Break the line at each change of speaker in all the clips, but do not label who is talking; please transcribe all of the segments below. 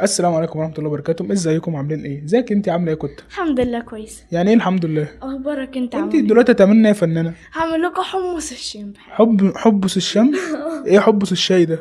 السلام عليكم ورحمه الله وبركاته. ازيكم عاملين ايه؟ ازيك انت عامله ايه؟ كنت
الحمد لله كويسه.
يعني ايه الحمد لله؟
اخبارك انت؟
انت
عامل ايه؟
دلوقتي هتعملي ايه يا فنانه؟
هعمل لكم حمص الشام.
حبس الشام؟ ايه حبس الشاي ده؟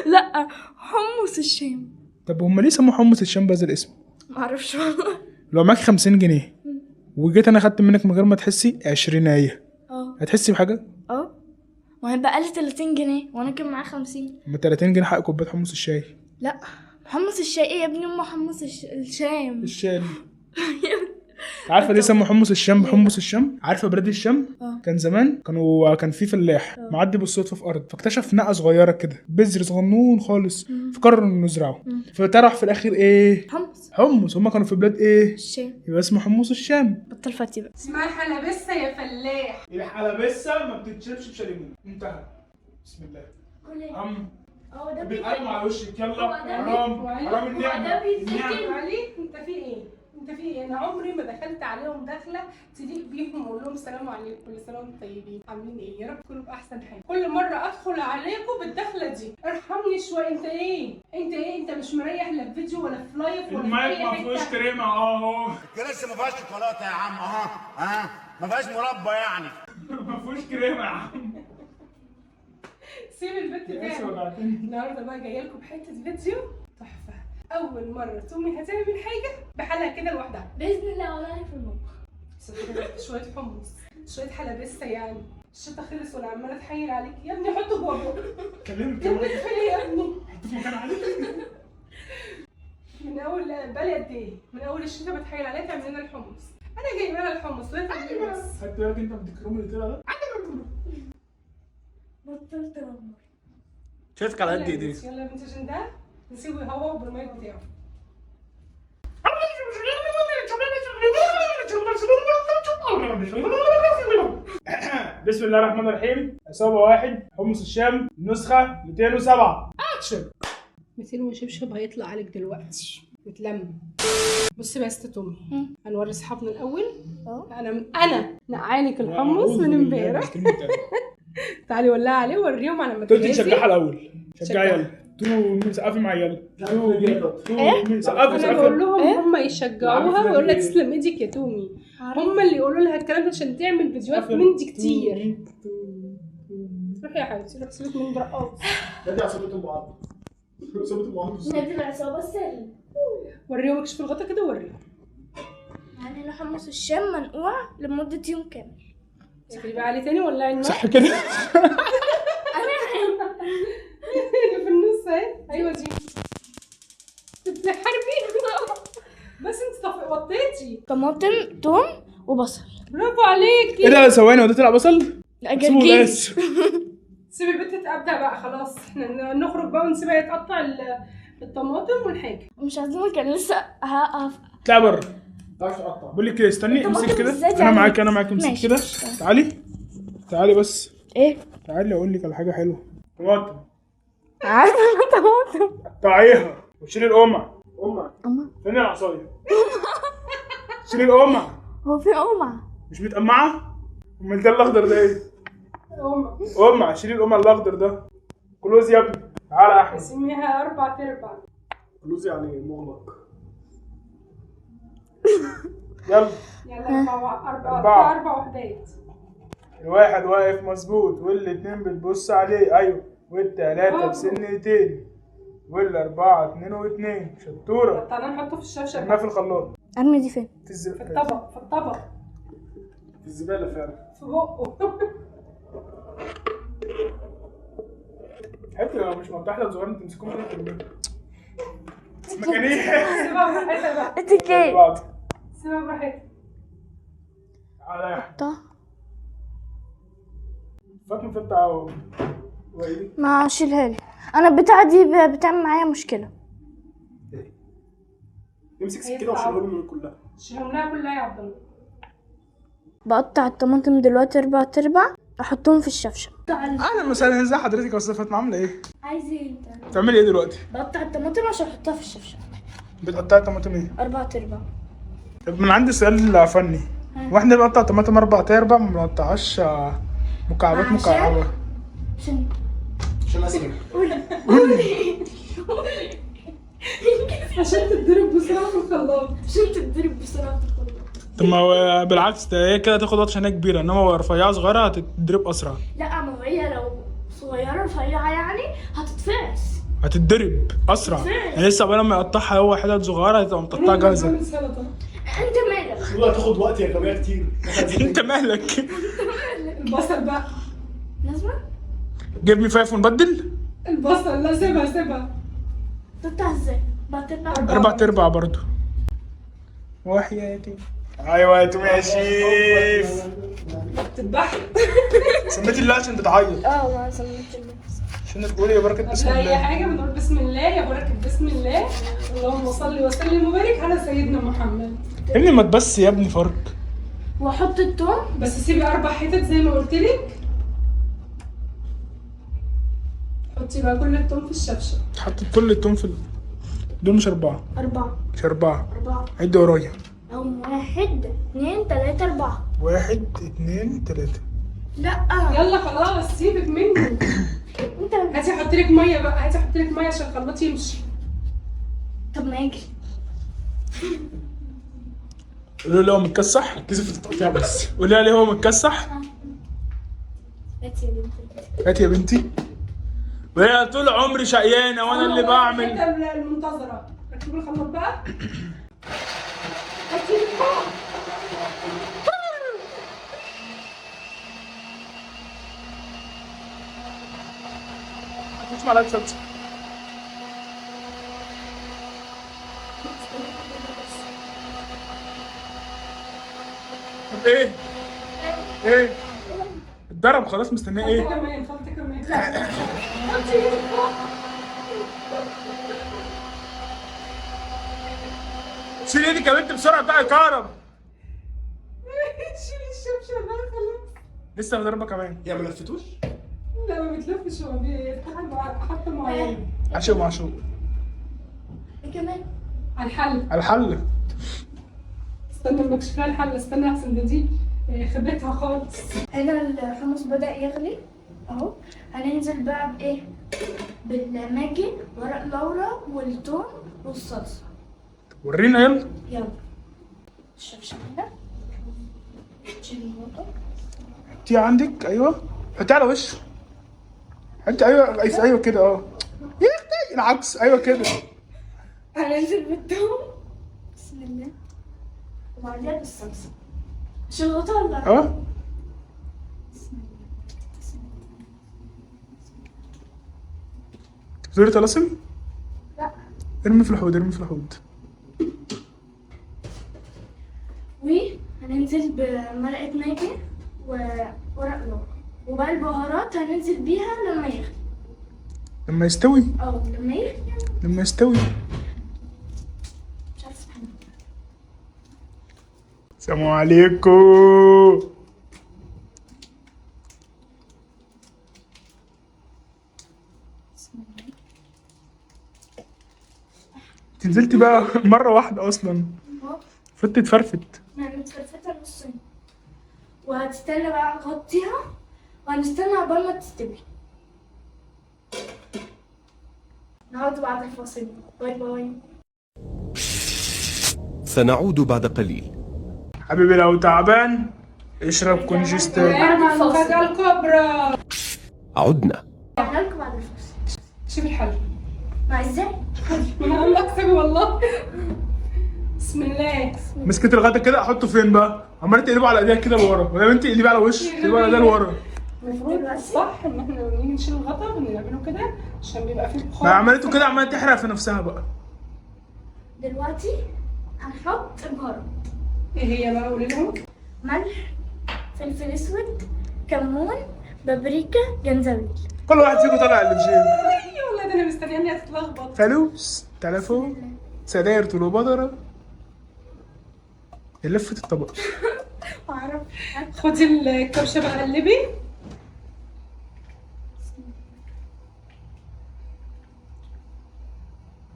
لا، حمص الشام.
طب هم ليه سموه حمص الشام بهذا الاسم؟
معرفش والله.
لو معاك 50 جنيه وجيت انا خدت منك من غير ما تحسي 20، هتحسي بحاجه؟
ما هي بقالي 30 جنيه وانا كان معايا 50.
من 30 جنيه حق كوبايه حمص الشاي.
لا، حمص الشاي ايه يا ابني؟ حمص الشام.
الشام. عارفه ليه سموه حمص الشام بحمص الشام؟ عارفه بلاد الشام؟ كان زمان كان في فلاح معدي بالصدفه في ارض، فاكتشف نقه صغيره كده بذر صغنون خالص، فقرر انه يزرعه، فطرح في الاخر ايه؟ حمص. هما كانوا في بلاد ايه؟
الشام،
يبقى اسمه حمص الشام.
بطل فتي بقى.
اسمها حلبسه يا فلاح.
الحلبسه ما بتتشربش بشاليمون. انتهى. بسم الله.
ده
بالقلم على وشك. يلا حرام النعمه.
عليك انت في ايه؟ انا عمري ما دخلت عليهم دخله تليق بيهم واقول لهم السلام عليكم، كل سنه وانتم طيبين، عاملين ايه؟ يا رب تكونوا باحسن حال. كل مره ادخل عليكم بالدخله دي، ارحمني شويه. انت ايه؟ انت مش مريح لا في فيديو ولا في لايف ولا في
المايك
اي
ما
حته.
فيهوش كريمه اهو.
الكراسي ما فيهاش شوكولاته يا عم اهو. ما فيهاش مربى يعني.
ما فيهوش كريمه يا عم.
سيب البت بتاعي. النهارده بقى جايه لكم بحته فيديو تحفه. اول مره تومي هتعمل حاجه بحالها كده لوحدها
باذن الله. ولا في المطبخ
شويه حمص، شويه حلبسه يعني. الشتا خلص وانا عماله اتحايل عليك يا ابني حطه جوه بقك.
كلمت
يا ابني كفايه يا ابني.
حط في مكان عليك.
من اول بقالي قد ايه؟ من اول الشتا بتحايل عليها تعمل لنا الحمص. انا جايبه لها الحمص وهي تعمل لي بس.
خدت بالك انت من الكروم اللي طلع ده؟
بطلت رمر.
شايفك على قد ايدي.
يلا يا بنتي عشان ده نسيبه يهوى بالمايك بتاعه.
بسم الله الرحمن الرحيم. عصابة 1 حمص الشام نسخة 207. اكشن.
200 وشبشب هيطلع عليك دلوقتي متلم. بصي بقى يا ست تومي، هنوري اصحابنا الاول. انا نقعانك الحمص من امبارح. تعالي ولعي عليه ووريهم على ما
تقولي تشجعها الاول. شجعي يلا. تومي سقفي معايا يلا. تومي سقفي.
انا بقول لهم هم يشجعوها ويقول لها تسلم ايدك يا تومي. هم اللي يقولوا لها الكلام ده عشان تعمل فيديوهات من دي كتير. روحي يا حبيبتي، روحي سيبك من الرقاص.
نادي عصابة المعارضة. عصابة المعارضة.
نادي العصابه السري.
وريهم اكشف الغطا كده وريهم.
يعني حمص الشام منقوع لمده يوم كامل.
تقلبي عليه تاني ولعي النار.
صح كده.
اللي في النص اهي. ايوه دي بتحاربي. بس انت وطيتي
طماطم، توم وبصل.
برافو عليكي.
ايه ده؟ ثواني، هو ده طلع بصل؟
لا جرجير.
سيبي البنت تبدا بقى خلاص. احنا نخرج بقى ونسيبها يتقطع الطماطم والحاجه.
مش عايزين، كان لسه
اطلع بره. تعرف تقطع. بقول لك ايه، استني امسك كده. انا معاك امسك كده. تعالي بس.
ايه؟
تعالي اقول لك على حاجه حلوه. طماطم.
عارفه طماطم.
قطعيها وشيلي القمع. فين العصايه؟ شيلي القمع.
هو في قمع؟
مش متقمعه؟ امال ده الاخضر ده ايه؟ قمع. شيلي القمع الاخضر ده. كلوز يا ابني. تعالى يا احمد.
اسميها 4/4.
كلوز يعني مغلق. يلا
4 وحدات.
الواحد واقف مظبوط، والاتنين بتبص عليه. ايوه. والتلاتة بسنتين، والاربعة 2 و2. شطورة.
تعالى نحطه في الشفشة.
ارميها في الخلاط.
ارمي دي فين؟
في الطبق.
في الزبالة فعلا.
في بقه.
حتى لو مش مفتاح لك صغير تمسكوهم كده ترميهم. مكانيه.
سيبها براحتها بقى.
انت كيف؟
سيبها براحتها.
تعالى يا احمد. فاطمة في التعاون.
ما شيلها لي، انا البتاعه دي بتعمل معايا مشكله.
امسك سكينة وشيلهم كلها.
شيلهم لها كلها يا عبد الله.
بقطع الطماطم دلوقتي 4/4، احطهم في الشفشه.
اهلا وسهلا. ازي حضرتك يا استاذ فاطمة؟ عاملة ايه؟
عايز ايه انت؟
بتعملي ايه دلوقتي؟
بقطع الطماطم عشان احطها في الشفشه.
بتقطعي الطماطم ايه؟
4/4.
طب من عندي سؤال فني. واحنا بنقطع طماطم 4/4 ما بنقطعهاش مكعبات مكعبة. عشان اسمع.
عشان تتضرب بسرعه في الخلاط.
عشان تتضرب بسرعة في الخلاط.
طب ما هو بالعكس، ده هي كده تاخد وقت عشان هي كبيره، انما هو رفيعه صغيره هتتضرب اسرع.
لا ما هي لو صغيرة رفيعة يعني هتتفعس.
هتتضرب اسرع. يعني لسه قبل ما يقطعها هو حتت صغيره هتبقى مقطعه جاهزه.
نعمل سلطه.
انت مالك؟
والله هتاخد وقت يا جماعه كتير.
انت مالك؟
البصل بقى.
لازمة؟
جيب مي 5 ونبدل.
البصل لا سيبها.
تقطع ازاي؟ بتطلع
4/4 برضه. وحياتي. ايوه يا تومي يا شيف.
تذبح.
سميتي الله عشان بتعيط.
ما سميت النفس.
عشان تقولي يا بركه بسم
قبل اي
الله.
حاجه بنقول بسم الله يا بركه بسم الله. اللهم صل وسلم وبارك على سيدنا محمد.
يا ابني ما تبس يا ابني فرق.
واحط التوم.
بس سيبي 4 حتت زي ما قلت لك. حطي بقى كل التوم في الشفشه.
حطيت كل التوم في دول مش 4،
4
مش 4.
4
عد ورايا.
1 2 3 4.
1 2 3.
لا
يلا خلاص سيبك منه.
انت.
هاتي احط لك ميه بقى، هاتي احط لك ميه عشان الخلاط يمشي.
طب ما يجري.
قولوا لي هو متكسح.
ركزي في التقطيع بس.
قولي لي هو متكسح.
هاتي يا بنتي.
هات يا بنتي. وهي طول عمري شقيانه وانا اللي بعمل.
الحته المنتظره. ركبي الخلاط بقى. هاتي الفوق.
مفيش معلقه صلصه. طب ايه؟ ايه؟ اتضرب خلاص، مستنيه ايه؟
خلطة كمان.
شيل ايدك يا بنت بسرعه بتاع الكهرب.
شيلي الشبشب بقى خلاص.
لسه ضربه كمان.
يا ما لفتوش.
لا ما بتلفش، هو بيفتح حتى معين.
عشوق معشوق.
ايه كمان؟
على الحل.
على الحل.
استنى لما اكشفها الحل، استنى احسن دي خبيتها خالص.
هنا الحمص بدأ يغلي اهو. هننزل بقى بايه؟ بالماجي، ورق لورا والثوم والصلصه.
ورينا يلا.
يلا الشبشب هنا. تشيل النقطه.
حطيها عندك. ايوه حطيها على وشه. حطي. ايوه كده يا اختي العكس. ايوه كده.
هننزل بالثوم. بسم الله. وبعدين بالصلصه. عشان اطلع.
زوري طلاسم.
لا.
ارمي في الحوض، ارمي في الحوض.
وهننزل بمرقه ماجي وورق لورا. وبقى البهارات هننزل بيها لما يغلي.
لما يستوي.
لما يغلي.
لما يستوي.
مش عارفه.
السلام عليكم. انت نزلتي بقى مره واحده اصلا. المفروض تتفرفت.
متفرفتها نصين. وهتستنى بقى نغطيها وهنستنى عقبال ما تستوي. نعود بعد الفاصل. باي باي.
سنعود بعد قليل.
حبيبي لو تعبان اشرب كونجستان.
المفاجأة الكبرى.
عدنا.
رجعنا لكم بعد الفاصل.
شوف الحل.
مع ازاي؟
انا عم اكسب والله. بسم الله.
مسكت الغدا كده احطه فين بقى؟ عمال تقلبه على ايديها كده لورا، ولا انت تقلبيه على وش؟ تقلبيه على ايديها لورا.
المفروض صح ان احنا لما نيجي نشيل الغطا بنعمله كده عشان بيبقى فيه بخار.
ما عملته كده عماله تحرق في نفسها بقى.
دلوقتي هنحط البهارات.
ايه هي بقى؟ قولي لهم.
ملح، فلفل اسود، كمون، بابريكا، جنزبيل.
كل واحد فيكم طالع اللي في جيبه.
اي والله ده انا مستنياني هتتلخبط.
فلوس، تليفون، سداير طول وبدره. لفت الطبق.
اعرف. خدي الكبشه بقى قلبي.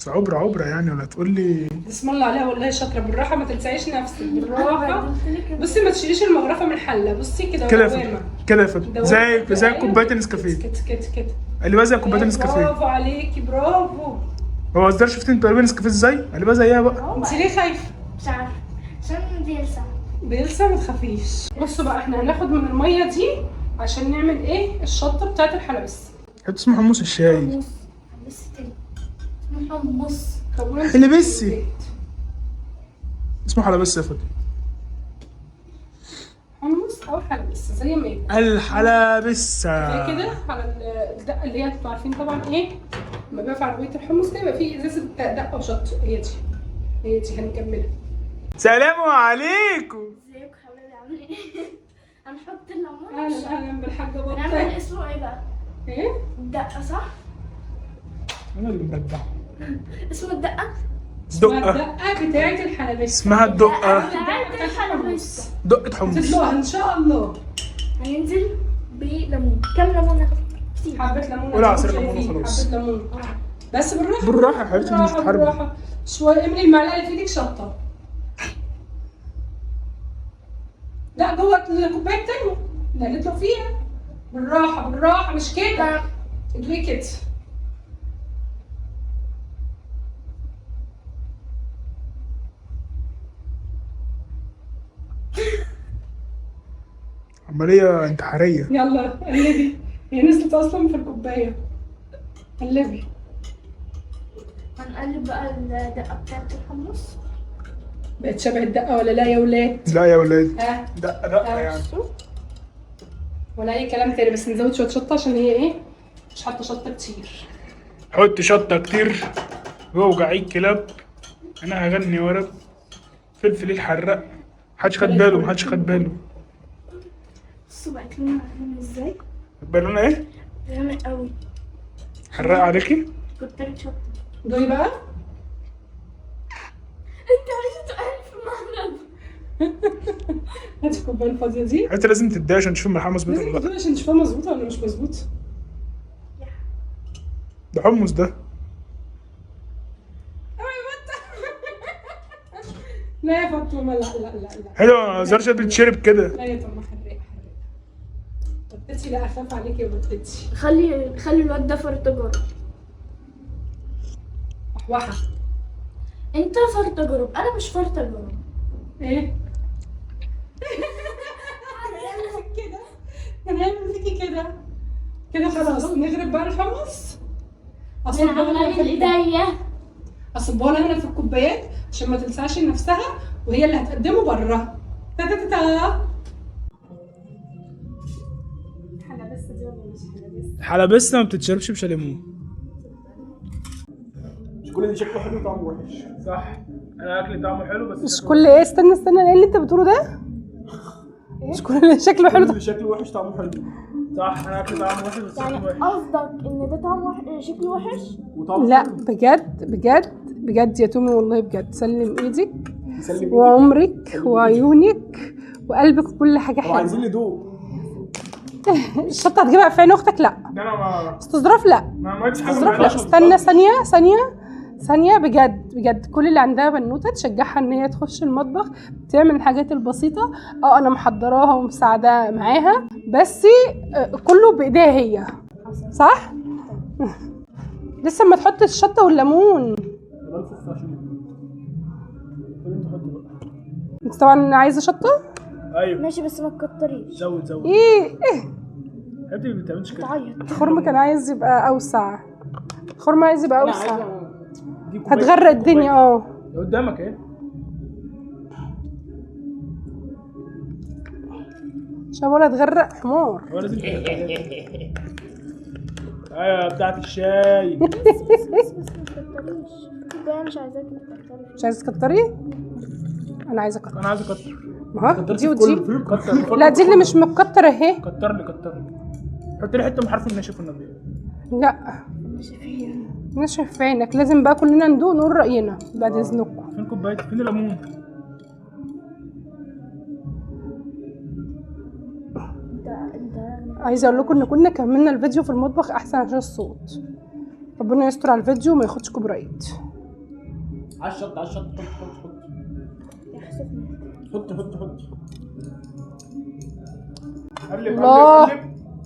بس عبره يعني، ولا تقول لي
بسم الله عليها والله شاطره. بالراحه ما تنسايش نفسك، بالراحه. بصي ما تشيليش المغرفه من الحله، بصي كده
كده يا
دوامة.
فندم، كده يا فندم، زي كوبايه النسكافيه.
كده
اللي بقى زي كوبايه النسكافيه.
برافو عليكي، برافو.
هو اصدار شفت انت تقريبا نسكافيه ازاي؟ اللي بقى زيها بقى.
انت ليه خايفه؟
مش عارفه عشان بيلسع.
ما تخافيش. بصوا بقى احنا هناخد من الميه دي عشان نعمل ايه الشطه بتاعت الحلبس.
حته اسمه حمص الشاي.
حمص تاني اسمه حمص.
حلبسي اسمه حلبس يا فندم.
حمص او حلبس زي ما يبقى.
الحلبسة
زي كده على الدقه اللي هي انتوا عارفين طبعا ايه لما بيبقى في عربيه الحمص ده يبقى فيه ازازه دقه وشط. هي دي هنكملها.
سلام عليكم.
ازيكم حبايبي عاملين ايه؟ هنحط الليمون
اهلا بالحاجه بطه.
نعمل اسمه ايه بقى؟
ايه؟
الدقة صح؟
انا اللي مرجعه.
اسمه الدقة؟
اسمها
دقة.
الدقه بتاعت الحلبس.
اسمها الدقة.
بتاعت الحلبس.
دقة حمص.
هتطلعها ان شاء الله.
هننزل بليمون. كام ليمون ناخد؟ كتير.
حبه ليمون.
ولا عصير ليمون وخلاص.
حبه ليمون بس بالراحه.
بالراحة يا حبيبتي، مش بتحاربي.
بالراحه شويه. املي المعلقه اللي في ايدك شطه. لا جوه الكوبايه التانيه اللي قالت له فيها. بالراحه مش كده. ليه كده؟
عملية انتحارية.
يلا قلبي. هي نزلت اصلا في الكوبايه. قلبي.
هنقلب بقى الدقة بتاعت الحمص.
بقت شبه الدقه ولا لا يا ولاد؟
لا يا ولاد.
ها؟
دقة يعني.
ولا اي كلام تاني، بس نزود شويه شطه عشان هي ايه مش حاطه شطه كتير.
حط شطة كتير ووجع الكلاب. انا هغني ورب فلفل الحراق. محدش خد باله.
بصوا بقت لونها عامل ازاي؟
بالونه ايه؟
جامد قوي.
حراق عليكي؟
كترت شطة.
دوي بقى.
انت عايزة تقلب في المعلقة.
هاتي الكوبايه الفاضيه دي.
انت لازم تديها عشان تشوف الملحمة مظبوط
لازم
ولا لا.
تدوي عشان نشوفها مظبوطه ولا مش مظبوطه.
ده حمص ده.
لا يا فاطمه لا.
حلو زرشة بتشرب كده.
لا يا طماح حراق. بطتي لا اخاف عليكي يا بطتي.
خلي الواد ده فرط تجارب.
وحوحه.
انت فرط تجارب، انا مش فرط تجارب.
ايه؟ هنعمل فيكي كده خلاص. نغرب بقى الحمص. اصبها لها هنا في الكوبايات عشان ما تلسعش نفسها وهي اللي هتقدمه بره. حلبسه دي ولا مش حلبسه؟
حلبسة ما بتتشربش بشاليمون.
مش كل اللي شكله حلو طعمه وحش.
صح. انا اكلي طعمه حلو بس
مش كل ايه؟ استنى ايه اللي انت بتقوله ده؟ مش كل اللي شكله
كل
حلو.
اللي شكله وحش طعمه حلو.
صح. انا اكلي طعمه وحش بس
يعني
شكله وحش.
قصدك ان ده طعمه شكله وحش؟
وطعمه
لا
حلو.
بجد يا تومي والله بجد. سلم ايدك
يسلم ايدك.
وعمرك وعيونك وقلبك وكل حاجه
طب عايزين
حلوه.
ندوق.
الشطه هتجيبها في عين اختك؟ لا.
ده انا ما
استظراف لا.
ما قلتش حاجة.
استظراف لا.
معلش.
استنى ثانيه بجد كل اللي عندها بنوته تشجعها ان هي تخش المطبخ تعمل الحاجات البسيطه. انا محضراها ومساعدة معاها بس كله بايديها هي. صح. لسه ما تحط الشطه والليمون. انت طبعا عايزه شطه.
ايوه
ماشي بس ما تكتريش.
زود
ايه
انت ما بتعملش كده.
تعيط.
الخرم كان عايز يبقى اوسع. الخرم عايز يبقى
انا
اوسع.
عايزه دي كوباية-
هتغرق الدنيا.
ده قدامك ايه؟
عشان ولا تغرق حمار.
هو لازم ايوه بتاعت الشاي.
بس ما تكتريش. الكوباية مش عايزاك تكتري.
مش عايزه تكتري؟ انا عايزه اكتر.
انا عايز اكتر.
ما هو دي ودي.
كتر.
لا دي اللي مش متكتره اهي.
كتر لي حط لي حته من حرف الناشف والنبي.
لا نشف في عينك. لازم بقى كلنا ندوق نقول راينا بعد اذنكم.
فين كوبايه؟ فين الليمون؟
عايزه اقول لكم ان كنا كملنا الفيديو في المطبخ احسن عشان الصوت. ربنا يستر على الفيديو وما ياخدش كوبي رايت.
على الشط على الشط. حط حط حط.
قلب
الله.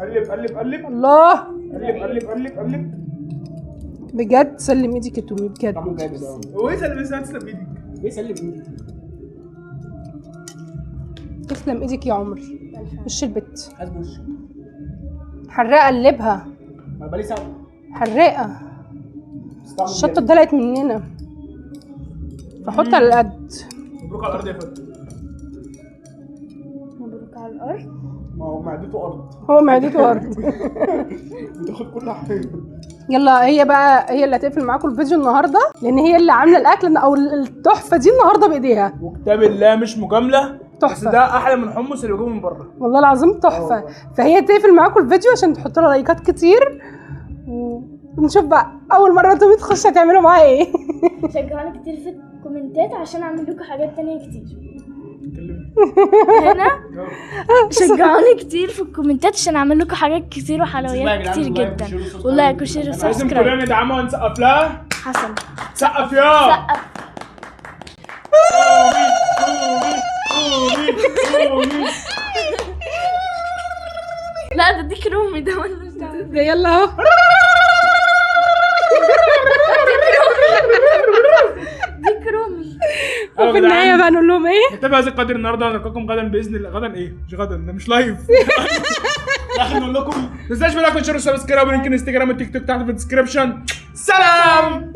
قلب قلب قلب
الله
قلب قلب قلب قلب.
بجد سلم ايدك يا تومي بجد.
طعمه جامد قوي.
هو ايه سلم ازاي تسلم ايدك؟
ليه سلم ايدي؟
تسلم ايدك يا عمري. وش البت
عايز وش.
حراقه قلبها
ما بقالي ساعه.
حراقه.
بس طعمه
الشطه
جامد.
اتدلقت مننا فحط على القد.
مبروك على الارض يا فتى.
مبروك على الارض.
ما هو معدته ارض.
هو معدته ارض.
بتاخد كل حاجه.
يلا هي بقى هي اللي هتقفل معاكم الفيديو النهارده لان هي اللي عامله الاكل او التحفه دي النهارده بايديها.
وكتاب الله مش مجامله. بس
تحفه
ده احلى من الحمص اللي بيجيبه من بره.
والله العظيم تحفه. فهي تقفل معاكم الفيديو عشان تحطوا لها لايكات كتير ونشوف بقى اول مره تومي تخش هتعملوا معاها ايه.
شجعوني كتير في الكومنتات عشان اعمل لكم حاجات تانية كتير. هنا شجعوني كتير في الكومنتات عشان اعمل لكم حاجات كتير وحلويات كتير جدا. ولايك وشير
لازم
وسبسكرايب.
كلنا ندعمها ونسقف لها.
حسن
سقف يا
سقف. لا ده ديك رومي ده ولا
ده يلا اهو.
ديك رومي.
وفي النهايه بقى نقول لهم ايه؟
نتابع هذا القدر النهارده ونلقاكم غدا باذن الله. غدا ايه؟ مش غدا، ده مش لايف.
احنا نقول لكم
ما تنساش بلاك وشير وسبسكرايب ولينك انستجرام والتيك توك تحت في الديسكربشن. سلام.